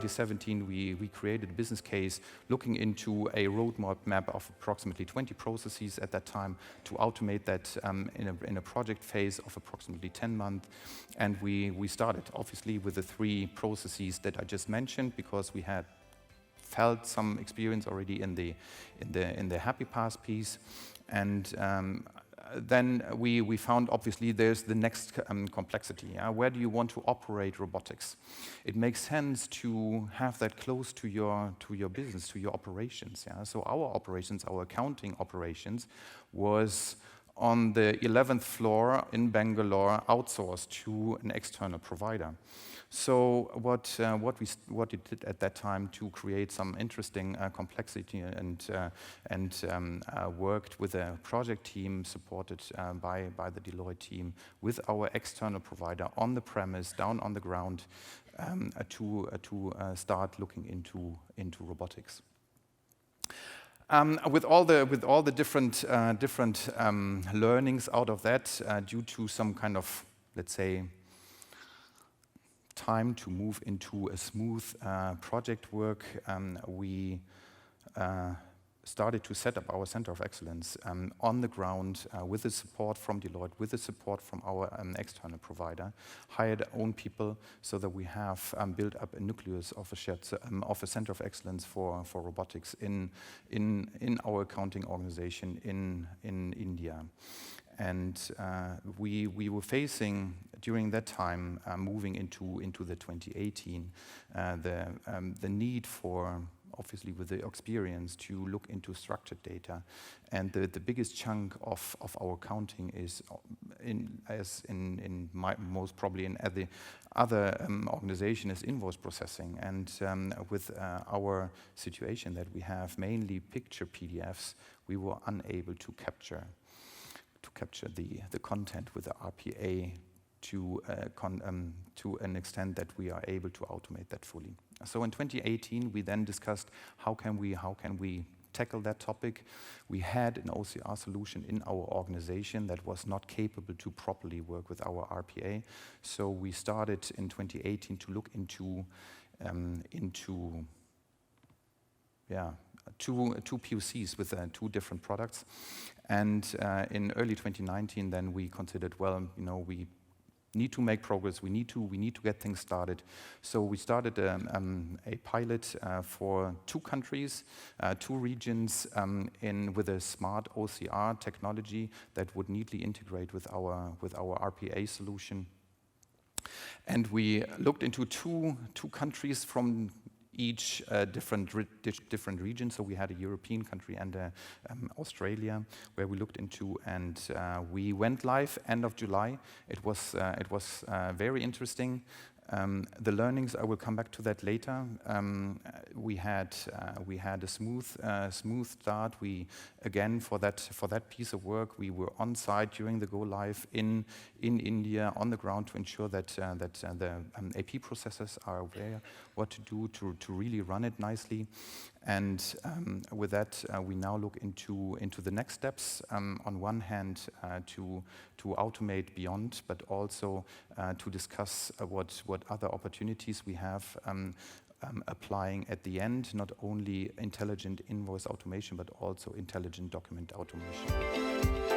2017, we created a business case looking into a roadmap map of approximately 20 processes at that time to automate that in a project phase of approximately 10 months. And we started, obviously, with the 3 processes that I just mentioned, because we had felt some experience already in the Happy Path piece. And then we found, obviously, there's the next complexity. Where do you want to operate robotics? It makes sense to have that close to your business, to your operations. So our operations, our accounting operations, was on the 11th floor in Bangalore, outsourced to an external provider. So what we did at that time to create some interesting complexity and worked with a project team supported by the Deloitte team with our external provider on the premise, down on the ground, to start looking into robotics. With all the different learnings out of that, due to some kind of, let's say, time to move into a smooth project work, we started to set up our center of excellence on the ground with the support from Deloitte, with the support from our external provider, hired own people so that we have built up a nucleus of a center of excellence for robotics in our accounting organization in India. And we were facing, during that time, moving into the 2018, the need for, obviously with the experience, to look into structured data. And the biggest chunk of our accounting is, most probably in the other organization, is invoice processing. And with our situation that we have mainly picture PDFs, we were unable to capture the content with the RPA to an extent that we are able to automate that fully. So in 2018, we then discussed how can we tackle that topic. We had an OCR solution in our organization that was not capable to properly work with our RPA. So we started in 2018 to look into two POCs with 2 different products. And in early 2019, then we considered, well, we need to make progress. We need to get things started. So we started a pilot for 2 countries, 2 regions, with a smart OCR technology that would neatly integrate with our RPA solution. And we looked into two countries from each different region. So we had a European country and Australia, where we looked into, and we went live end of July. It was very interesting. The learnings, I will come back to that later. We had a smooth start. We, again, for that piece of work, we were on site during the go live in India on the ground to ensure that the AP processors are aware what to do to really run it nicely. And with that, we now look into the next steps. On one hand, to automate beyond, but also to discuss what other opportunities we have applying at the end, not only intelligent invoice automation, but also intelligent document automation.